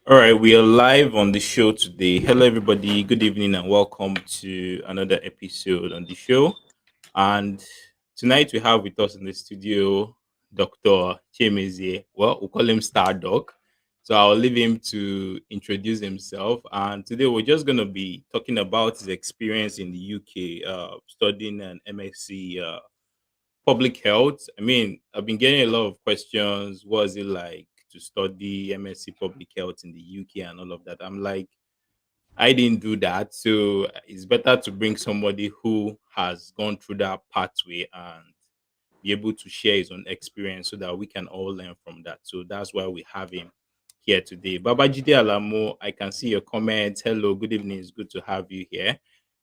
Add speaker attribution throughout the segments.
Speaker 1: All right, we are live on the show today. Hello, everybody. Good evening, and welcome to another episode on the show. And tonight we have with us in the studio Dr. Chiemezie. Well, we'll call him Star Doc. So I'll leave him to introduce himself. And today we're just going to be talking about his experience in the UK, studying an MSc public health. I mean, I've been getting a lot of questions. What is it like to study MSc public health in the UK and all of that? I'm like, I didn't do that. So it's better to bring somebody who has gone through that pathway and be able to share his own experience so that we can all learn from that. So that's why we have him here today. Babajide Alamo, I can see your comments. Hello, good evening. It's good to have you here.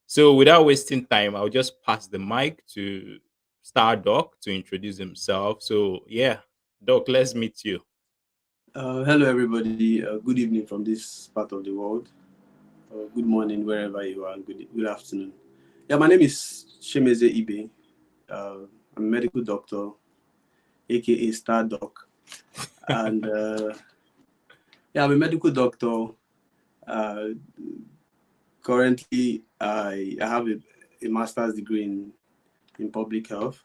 Speaker 1: So without wasting time, I'll just pass the mic to Star Doc to introduce himself. So yeah, Doc, let's meet you.
Speaker 2: Hello, everybody. Good evening from this part of the world. Good morning, wherever you are. Good afternoon. Yeah, my name is Chiemezie Ibe. I'm a medical doctor, aka Star Doc. And yeah, I'm a medical doctor. Uh, Currently, I have a master's degree in public health.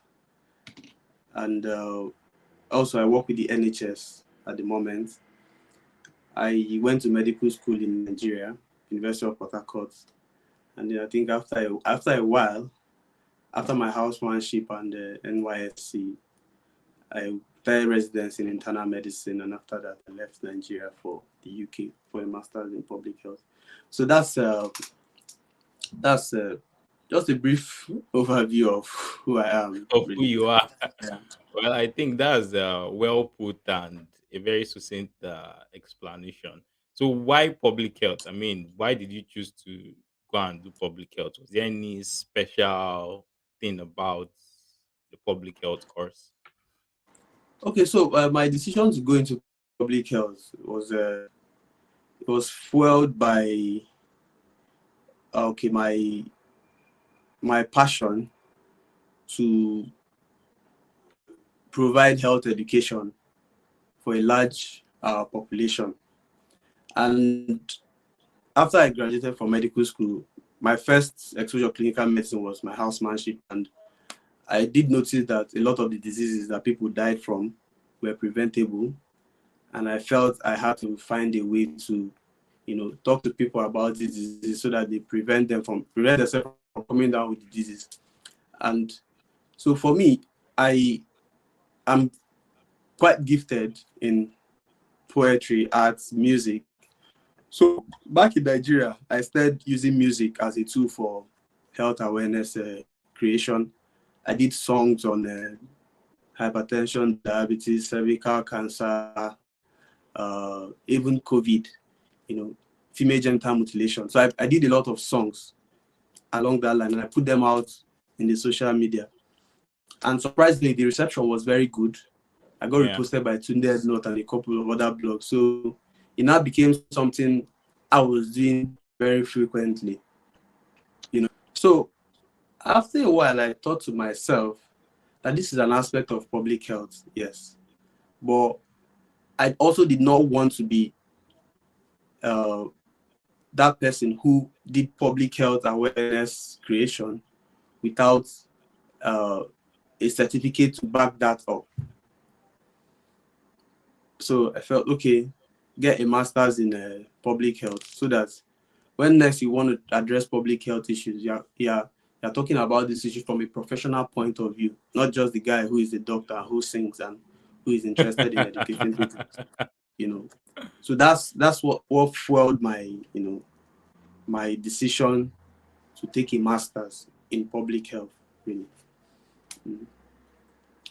Speaker 2: And also, I work with the NHS at the moment. I went to medical school in Nigeria, University of Port Harcourt. And then I think after a while, after my housemanship and the NYSC, I started residence in internal medicine, and after that, I left Nigeria for the UK for a master's in public health. So that's just a brief overview of who I am,
Speaker 1: Of who
Speaker 2: really.
Speaker 1: you are.
Speaker 2: Yeah.
Speaker 1: Well, I think that's well put and a very succinct explanation. So, why public health? I mean, why did you choose to go and do public health? Was there any special thing about the public health course?
Speaker 2: Okay, so my decision to go into public health was fueled by okay my passion to provide health education for a large population. And after I graduated from medical school, my first exposure to clinical medicine was my housemanship. And I did notice that a lot of the diseases that people died from were preventable. And I felt I had to find a way to, talk to people about these diseases so that they prevent themselves from coming down with the disease. And so for me, I am quite gifted in poetry, arts, music. So back in Nigeria, I started using music as a tool for health awareness creation. I did songs on hypertension, diabetes, cervical cancer, even COVID, female genital mutilation. So I did a lot of songs along that line, and I put them out in the social media. And surprisingly, the reception was very good. I got
Speaker 1: Yeah.
Speaker 2: reposted by Tunde Note and a couple of other blogs. So it now became something I was doing very frequently. So after a while, I thought to myself that this is an aspect of public health, yes. But I also did not want to be that person who did public health awareness creation without uh, a certificate to back that up. So I felt, okay, get a master's in public health so that when next you want to address public health issues, you're talking about this issue from a professional point of view, not just the guy who is a doctor who sings and who is interested in educating people. You know, so that's what fueled my my decision to take a master's in public health, really. Mm.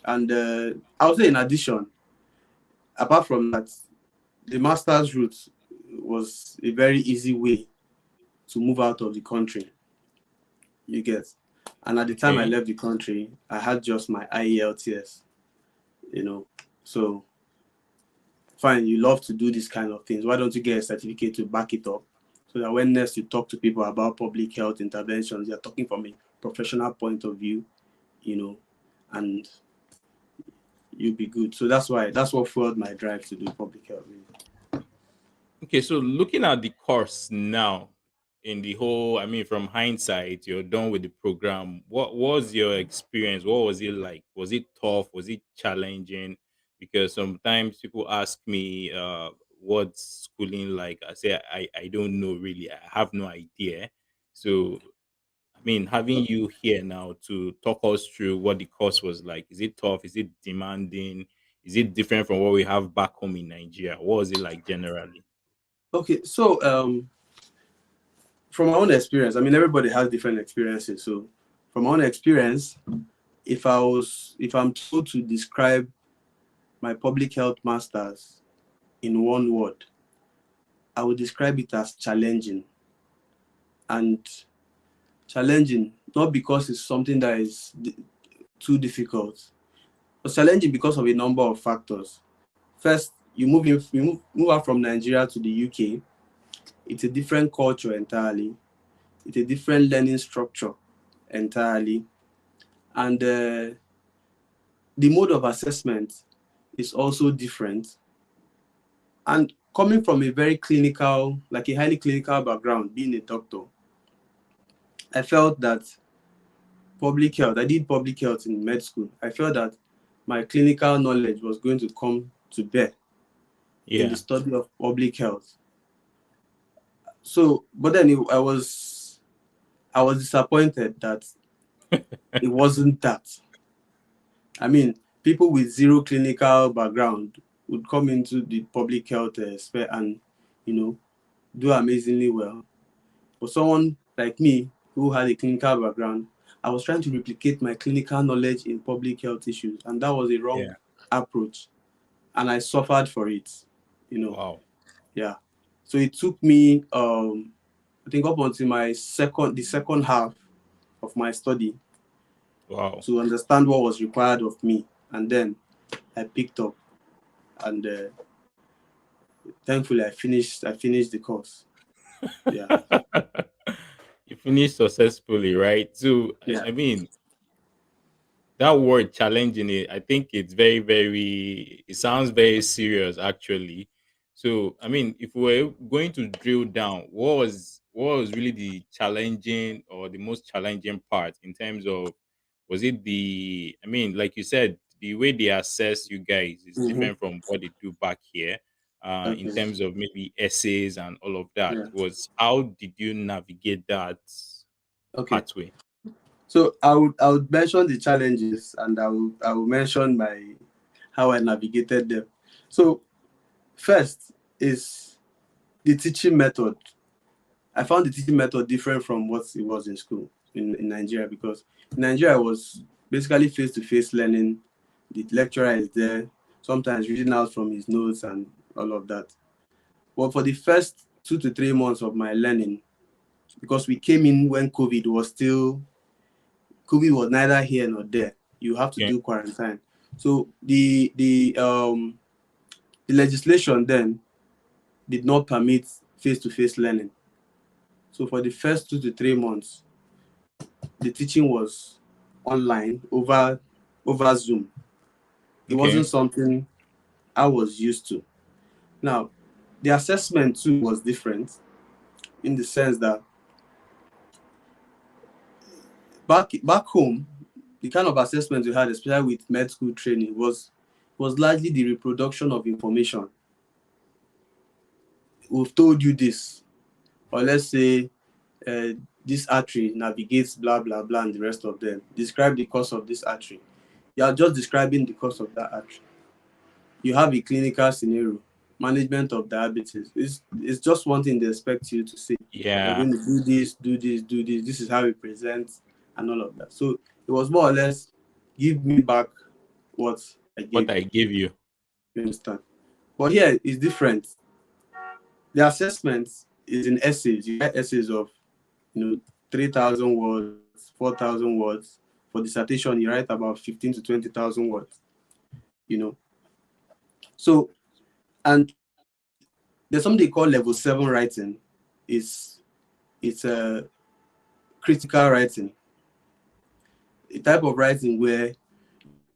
Speaker 2: And I would say, in addition, apart from that, the master's route was a very easy way to move out of the country. You get, and at the time I
Speaker 1: Okay.
Speaker 2: left the country, I had just my IELTS. So fine. You love to do these kind of things. Why don't you get a certificate to back it up, so that when next you talk to people about public health interventions, you're talking from a professional point of view, and you'll be good. So that's what fueled my drive to do public health. Really.
Speaker 1: Okay, so looking at the course now, in the whole, I mean, from hindsight, you're done with the program. What was your experience? What was it like? Was it tough? Was it challenging? Because sometimes people ask me, what's schooling like? I say, I don't know really. I have no idea. So, I mean, having you here now to talk us through what the course was like, is it tough? Is it demanding? Is it different from what we have back home in Nigeria? What was it like generally?
Speaker 2: Okay, so from my own experience, I mean, everybody has different experiences. So from my own experience, if I'm told to describe my public health masters in one word, I would describe it as challenging. And challenging not because it's something that is too difficult, but challenging because of a number of factors. First, move out from Nigeria to the UK. It's a different culture entirely. It's a different learning structure entirely, and the mode of assessment is also different. And coming from a very clinical, like a highly clinical background, being a doctor, I felt that public health, I did public health in med school. I felt that my clinical knowledge was going to come to bear in the
Speaker 1: Yeah.
Speaker 2: study of public health. So, but then I was disappointed that it wasn't that. I mean, people with zero clinical background would come into the public health sphere and, you know, do amazingly well. For someone like me who had a clinical background, I was trying to replicate my clinical knowledge in public health issues, and that was a wrong
Speaker 1: Yeah.
Speaker 2: approach, and I suffered for it. You know,
Speaker 1: Wow.
Speaker 2: yeah. So it took me, I think, up until the second half of my study
Speaker 1: Wow.
Speaker 2: to understand what was required of me, and then I picked up, and thankfully I finished the course. Yeah,
Speaker 1: You finished successfully, right? So,
Speaker 2: yeah.
Speaker 1: I mean, that word challenging it, I think it's very, very, it sounds very serious actually. So, I mean, if we were going to drill down, what was really the challenging or the most challenging part in terms of, was it the, I mean, like you said, the way they assess you guys is
Speaker 2: Mm-hmm.
Speaker 1: different from what they do back here, in
Speaker 2: Okay.
Speaker 1: terms of maybe essays and all of that.
Speaker 2: Yeah.
Speaker 1: Was how did you navigate that
Speaker 2: Okay.
Speaker 1: pathway?
Speaker 2: So I would mention the challenges, and I will mention my how I navigated them. So first is the teaching method. I found the teaching method different from what it was in school in Nigeria, because in Nigeria I was basically face-to-face learning. The lecturer is there, sometimes reading out from his notes and all of that. But for the first 2 to 3 months of my learning, because we came in when COVID was neither here nor there. You have to
Speaker 1: Okay.
Speaker 2: do quarantine. So the legislation then did not permit face-to-face learning. So for the first 2 to 3 months, the teaching was online over Zoom. It wasn't
Speaker 1: Okay.
Speaker 2: something I was used to. Now, the assessment too was different, in the sense that back home, the kind of assessment we had, especially with med school training, was largely the reproduction of information. We've told you this, or let's say uh, this artery navigates blah blah blah and the rest of them. Describe the course of this artery. You are just describing the course of that artery. You have a clinical scenario, management of diabetes. It's just one thing they expect you to say. You're
Speaker 1: Yeah.
Speaker 2: going to do this, do this, do this. This is how it presents, and all of that. So it was more or less, give me back what I
Speaker 1: What
Speaker 2: gave
Speaker 1: I
Speaker 2: you.
Speaker 1: give you.
Speaker 2: You understand? But here it's different. The assessment is in essays. You write essays of 3,000 words, 4,000 words. For dissertation, you write about 15 to 20,000 words. You know. So, and there's something they call level 7 writing. It's a critical writing, a type of writing where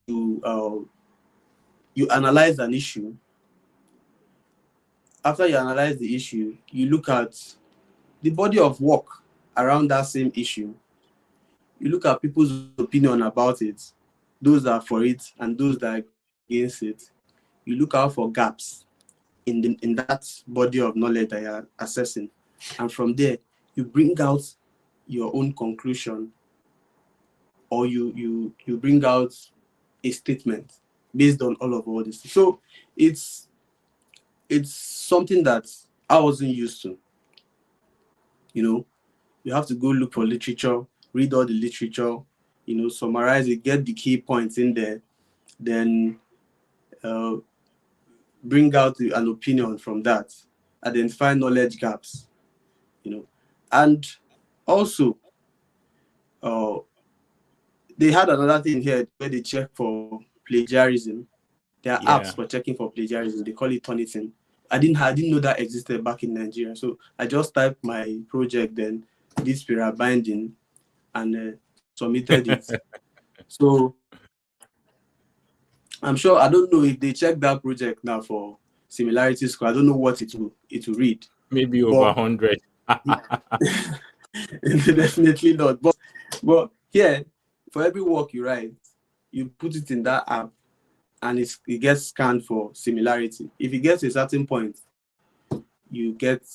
Speaker 2: you you analyze an issue after you analyze the issue, you look at the body of work around that same issue. You look at people's opinion about it, those that are for it and those that are against it. You look out for gaps in that body of knowledge that you're assessing, and from there you bring out your own conclusion, or you bring out a statement based on all this. So it's something that I wasn't used to. You know, you have to go look for literature, read all the literature, summarize it, get the key points in there, then uh, bring out an opinion from that, identify knowledge gaps, and also uh, they had another thing here where they check for plagiarism. There are apps
Speaker 1: Yeah.
Speaker 2: for checking for plagiarism. They call it Turnitin. I didn't know that existed back in Nigeria. So I just typed my project, then did spiral binding, and submitted it. So I'm sure, I don't know if they check that project now for similarity score. I don't know what it will read,
Speaker 1: Maybe over
Speaker 2: but
Speaker 1: 100.
Speaker 2: definitely not. But here, for every work you write, you put it in that app, and it gets scanned for similarity. If it gets a certain point, you get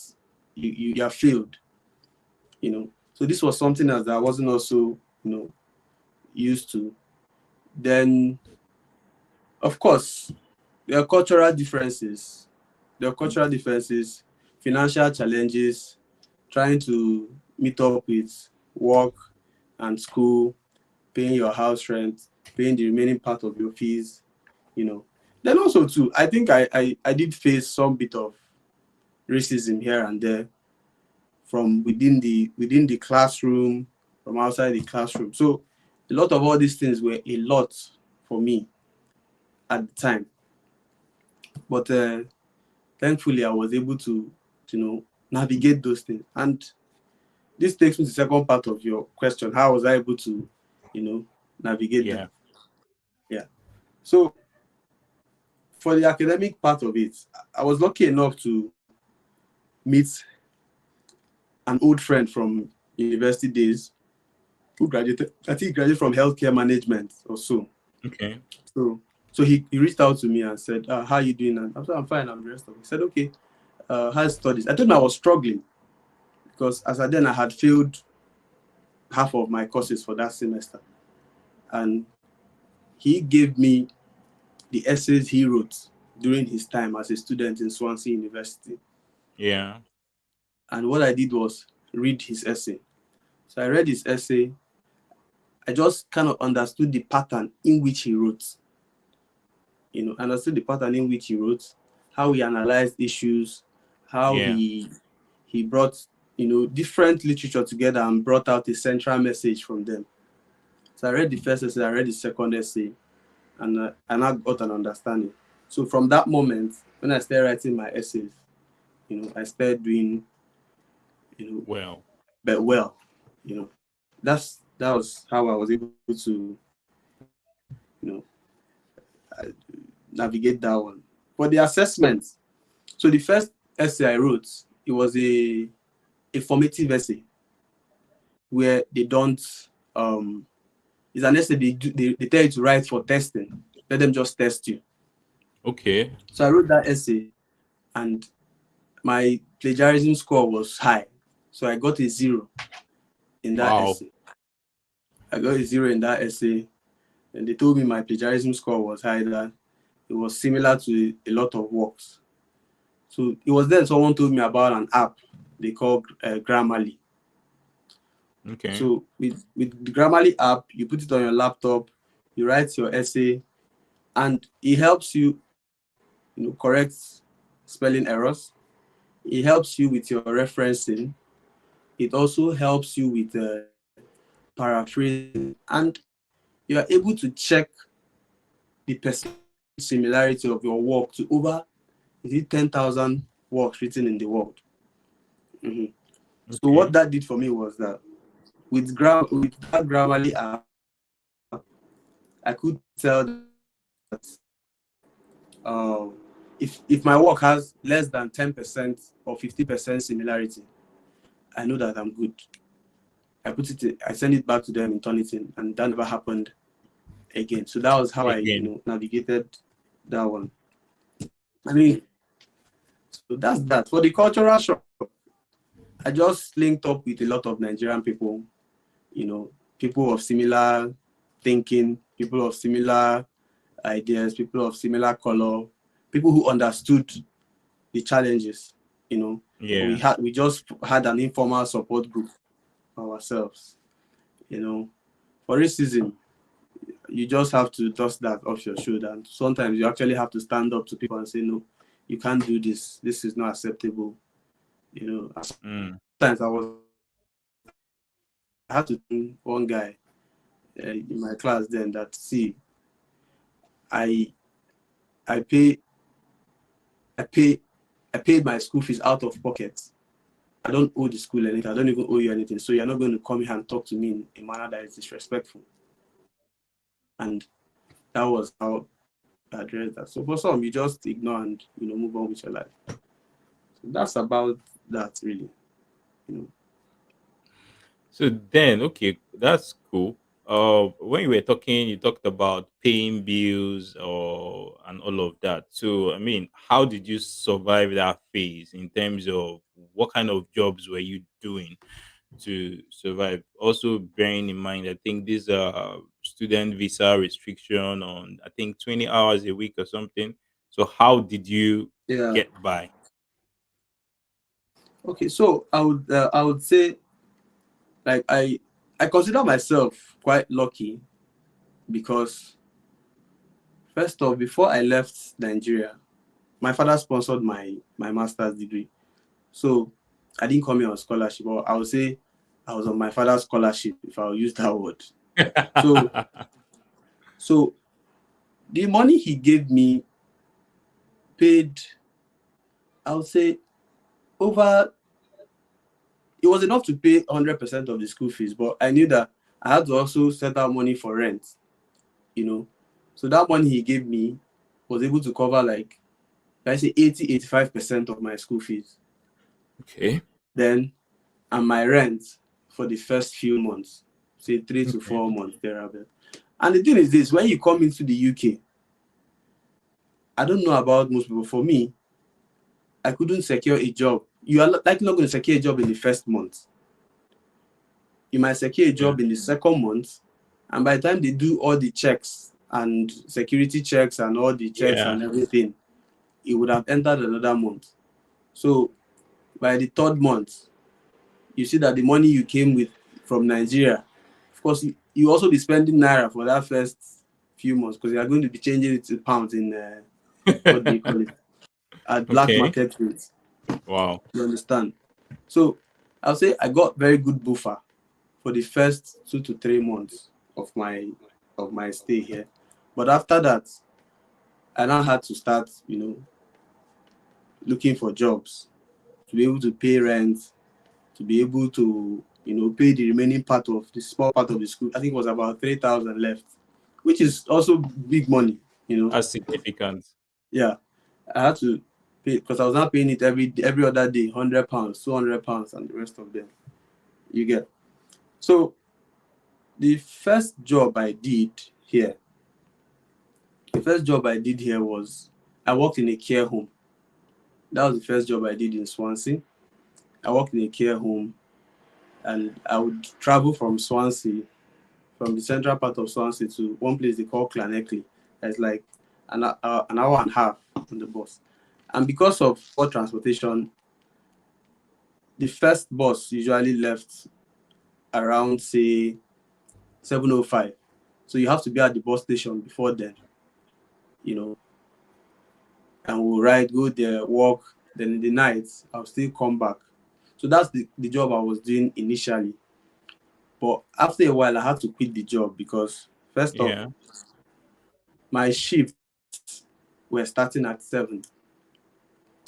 Speaker 2: you're failed. So this was something that I wasn't also used to. Then, of course, there are cultural differences. Financial challenges, trying to meet up with work and school, paying your house rent, paying the remaining part of your fees. Then also too, I think I did face some bit of racism here and there, from within the classroom, from outside the classroom. So a lot of all these things were a lot for me at the time. But thankfully, I was able to, navigate those things. And this takes me to the second part of your question. How was I able to, navigate
Speaker 1: Yeah.
Speaker 2: them? Yeah. So for the academic part of it, I was lucky enough to meet an old friend from university days who graduated. I think he graduated from healthcare management or so.
Speaker 1: Okay.
Speaker 2: So he reached out to me and said, how are you doing? And I said, I'm fine, I'm the rest of it. He said, okay, how's studies? I told him I was struggling because as I then I had failed half of my courses for that semester. And he gave me the essays he wrote during his time as a student in Swansea University.
Speaker 1: Yeah.
Speaker 2: And what I did was read his essay. So I read his essay. I just kind of understood the pattern in which he wrote. Understood the pattern in which he wrote, how he analyzed issues, how
Speaker 1: Yeah.
Speaker 2: he brought, different literature together and brought out a central message from them. So I read the first essay, I read the second essay, and I got an understanding. So from that moment, when I started writing my essays, I started doing,
Speaker 1: Well.
Speaker 2: but well, that was how I was able to, navigate that one. For the assessment, so the first essay I wrote, it was a formative essay where they don't it's an essay they tell you to write for testing. Let them just test you.
Speaker 1: Okay.
Speaker 2: So I wrote that essay, and my plagiarism score was high. So I got a 0 in that
Speaker 1: Wow.
Speaker 2: essay. I got a 0 in that essay, and they told me my plagiarism score was high, that it was similar to a lot of works. So it was then someone told me about an app they call Grammarly.
Speaker 1: Okay.
Speaker 2: So with the Grammarly app, you put it on your laptop, you write your essay, and it helps you, correct spelling errors. It helps you with your referencing. It also helps you with paraphrasing, and you are able to check the perceived similarity of your work to over 10,000 works written in the world. Mm-hmm. So what
Speaker 1: Okay.
Speaker 2: that did for me was that with that Grammarly app, I could tell that it if my work has less than 10% or 50% similarity, I know that I'm good. I send it back to them in Turnitin, and that never happened again. So that was how I,
Speaker 1: Again.
Speaker 2: navigated that one. I mean, so that's that. For the cultural shock, I just linked up with a lot of Nigerian people, people of similar thinking, people of similar ideas, people of similar color, people who understood the challenges.
Speaker 1: Yeah.
Speaker 2: We just had an informal support group for ourselves. For racism, you just have to dust that off your shoulder. And sometimes you actually have to stand up to people and say, no, you can't do this. This is not acceptable.
Speaker 1: Mm.
Speaker 2: Sometimes I had to tell one guy in my class then that, see, I I pay I pay I paid my school fees out of pocket. I don't owe the school anything. I don't even owe you anything. So you're not going to come here and talk to me in a manner that is disrespectful. And that was how I addressed that. So for some, you just ignore and move on with your life. So that's about that, really.
Speaker 1: So then, okay, that's cool. When you were talking, you talked about paying bills or and all of that. So, I mean, how did you survive that phase in terms of what kind of jobs were you doing to survive? Also, bearing in mind, I think this student visa restriction on I think 20 hours a week or something. So, how did you
Speaker 2: Yeah.
Speaker 1: get by?
Speaker 2: Okay. So I would say, like, I consider myself quite lucky because, first off, before I left Nigeria, my father sponsored my master's degree. So I didn't come here on scholarship, or I would say I was on my father's scholarship, if I'll use that word. So so the money he gave me paid, I would say, over it was enough to pay 100% of the school fees, but I knew that I had to also set out money for rent, you know. So that money he gave me was able to cover, like, I say 85% of my school fees.
Speaker 1: Okay.
Speaker 2: Then, and my rent for the first few months, say 3 to
Speaker 1: Okay.
Speaker 2: 4 months thereabout. And the thing is this, when you come into the UK, I don't know about most people. For me, I couldn't secure a job. You are likely not going to secure a job in the first month. You might secure a
Speaker 1: Yeah.
Speaker 2: job in the second month, and by the time they do all the checks and security checks and all the checks
Speaker 1: Yeah.
Speaker 2: and everything, it would have entered another month. So by the third month, you see that the money you came with from Nigeria, of course, you also be spending naira for that first few months, because you are going to be changing it to pounds in what do you call it, at black
Speaker 1: Okay.
Speaker 2: market rates.
Speaker 1: Wow.
Speaker 2: You understand? So I'll say I got very good buffer for the first 2 to 3 months of my stay here. But after that, I now had to start, looking for jobs to be able to pay rent, to be able to, pay the remaining part of the small part of the school. I think it was about 3,000 left, which is also big money,
Speaker 1: That's significant.
Speaker 2: Yeah, I had to pay because I was not paying it every other day, £100, £200, and the rest of them. You get. So the first job I did here, was I worked in a care home. That was the first job I did in Swansea. I worked in a care home, and I would travel from Swansea, from the central part of Swansea, to one place they call Claneckley. It's like an hour and a half on the bus. And because of poor transportation, the first bus usually left around, say, 7:05. So you have to be at the bus station before then, you know, and we'll ride, go there, walk. Then in the night, I'll still come back. So that's the job I was doing initially. But after a while, I had to quit the job because, first off,
Speaker 1: Yeah.
Speaker 2: my shifts were starting at 7.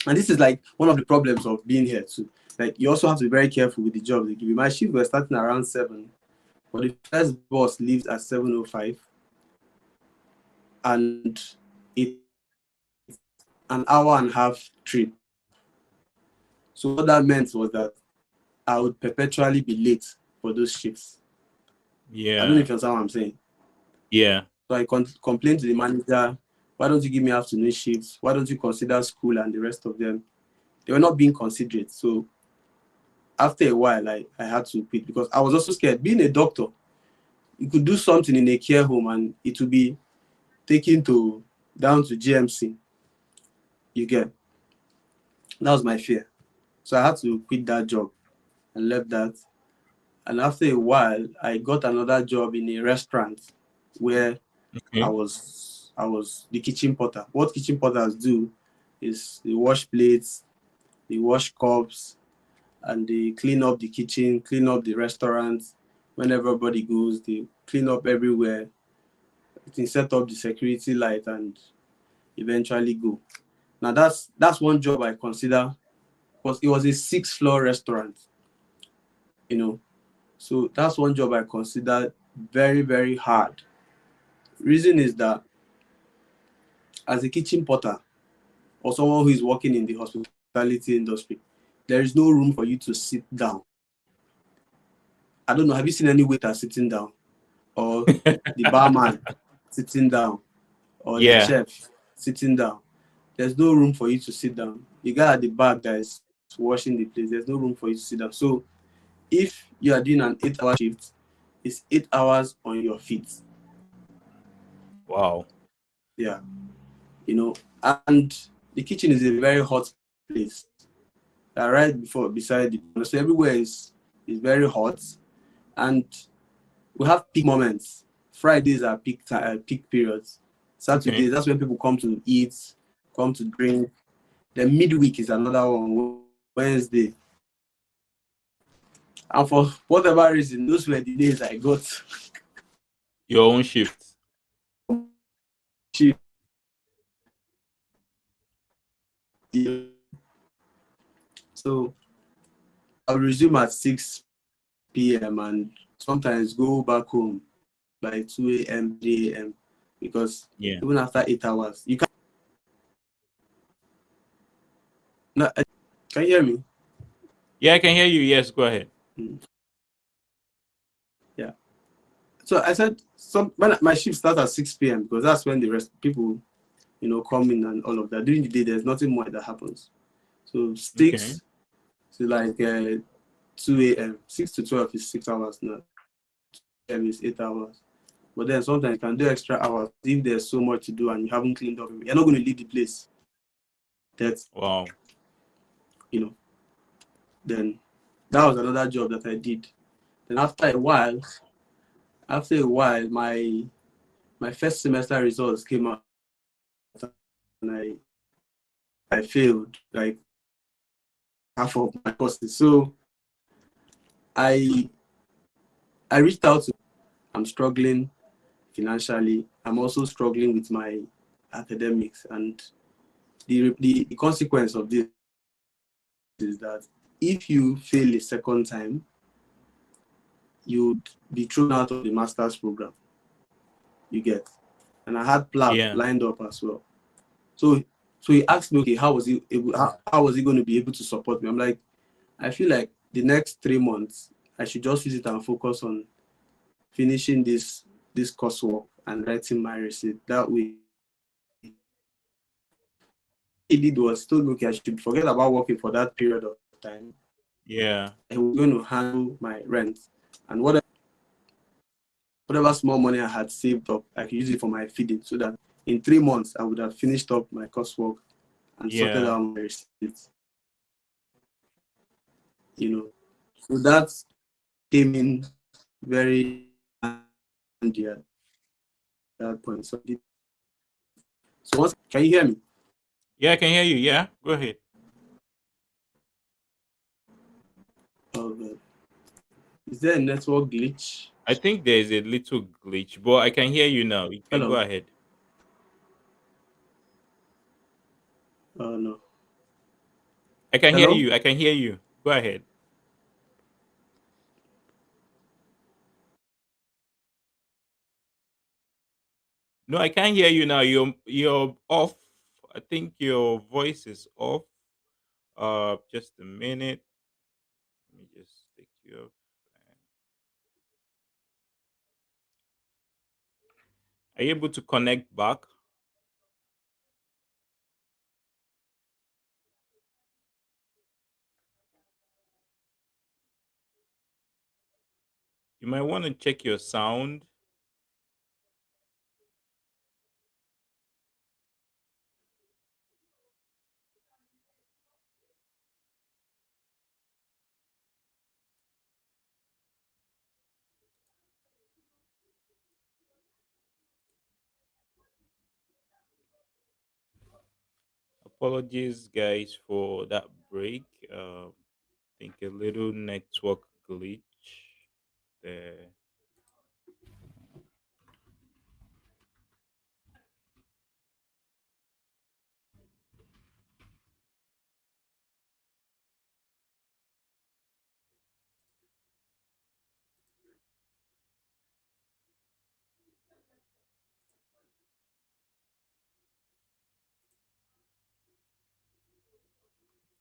Speaker 2: And this is like one of the problems of being here too. Like, you also have to be very careful with the job they give you. My shift were starting around 7, but the first bus leaves at 7:05, and it an hour and a half trip. So what that meant was that I would perpetually be late for those shifts. I don't know
Speaker 1: Yeah.
Speaker 2: if you understand what I'm saying.
Speaker 1: Yeah.
Speaker 2: So I complained to the manager, why don't you give me afternoon shifts? Why don't you consider school and the rest of them? They were not being considerate. So after a while, I had to quit because I was also scared. Being a doctor, you could do something in a care home and it would be taken to down to GMC. You get, that was my fear. So I had to quit that job and left that. And after a while, I got another job in a restaurant where I
Speaker 1: Okay.
Speaker 2: was I was the kitchen porter. What kitchen porters do is they wash plates, they wash cups, and they clean up the kitchen, clean up the restaurant. When everybody goes, they clean up everywhere. They set up the security light and eventually go. Now that's one job I consider because it was a six-floor restaurant, you know. So that's one job I consider very, very hard. Reason is that as a kitchen porter or someone who is working in the hospitality industry, there is no room for you to sit down. I don't know, have you seen any waiter sitting down? Or the barman sitting down? Or the
Speaker 1: Yeah.
Speaker 2: chef sitting down? There's no room for you to sit down. The guy at the back that is washing the place, there's no room for you to sit down. So if you are doing an 8-hour shift, it's 8 hours on your feet.
Speaker 1: Wow.
Speaker 2: Yeah, and the kitchen is a very hot place. Right before beside the so everywhere is very hot, and we have peak moments. Fridays are peak periods.
Speaker 1: Okay.
Speaker 2: Saturdays, that's when people come to eat, come to drink. Then midweek is another one, Wednesday. And for whatever reason, those were the days I got
Speaker 1: Your own shift.
Speaker 2: cheap. So I'll resume at 6 p.m. and sometimes go back home by 2 a.m., 3 a.m. because
Speaker 1: Yeah.
Speaker 2: even after 8 hours, you can. No, can you hear me?
Speaker 1: Yeah, I can hear you. Yes, go ahead.
Speaker 2: Mm, yeah. So I said some when my shift starts at 6 p.m. because that's when the rest people come in and all of that. During the day, there's nothing more that happens. So
Speaker 1: Okay.
Speaker 2: 6 to 2 a.m. 6 to 12 is 6 hours now. 2 a.m. is 8 hours. But then sometimes you can do extra hours if there's so much to do and you haven't cleaned up. You're not going to leave the place. That's
Speaker 1: Wow.
Speaker 2: you know. Then that was another job that I did. Then after a while, my first semester results came out and I failed like half of my courses. So I I reached out to I'm struggling financially. I'm also struggling with my academics, and the consequence of this is that if you fail a second time, you'd be thrown out of the master's program. You get, and I had PLAB
Speaker 1: Yeah.
Speaker 2: lined up as well. So he asked me, okay, how was he going to be able to support me? I'm like, I feel like the next 3 months I should just use it and focus on finishing this coursework and writing my receipt. That way, what he did was told me, okay, I should forget about working for that period of time.
Speaker 1: Yeah.
Speaker 2: He was going to handle my rent and whatever small money I had saved up, I could use it for my feeding so that in 3 months I would have finished up my coursework and sorted
Speaker 1: Yeah.
Speaker 2: out my receipts. You know, so that came in very handy at that point. So once, can you hear me?
Speaker 1: Yeah, I can hear you. Yeah. Go ahead.
Speaker 2: Oh, God. Is there a network glitch?
Speaker 1: I think there is a little glitch, but I can hear you now. You can go
Speaker 2: Hello.
Speaker 1: ahead.
Speaker 2: Oh no.
Speaker 1: I can hear
Speaker 2: Hello.
Speaker 1: you. I can hear you. Go ahead. No, I can't hear you now. You're off. I think your voice is off. Just a minute. Let me just take you off. Are you able to connect back? You might want to check your sound. Apologies, guys, for that break. Think a little network glitch there.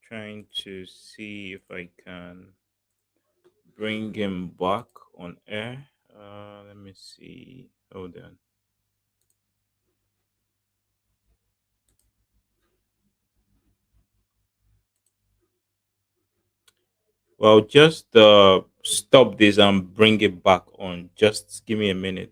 Speaker 1: Trying to see if I can bring him back on air. Let me see. Hold on. Well, just stop this and bring it back on. Just give me a minute.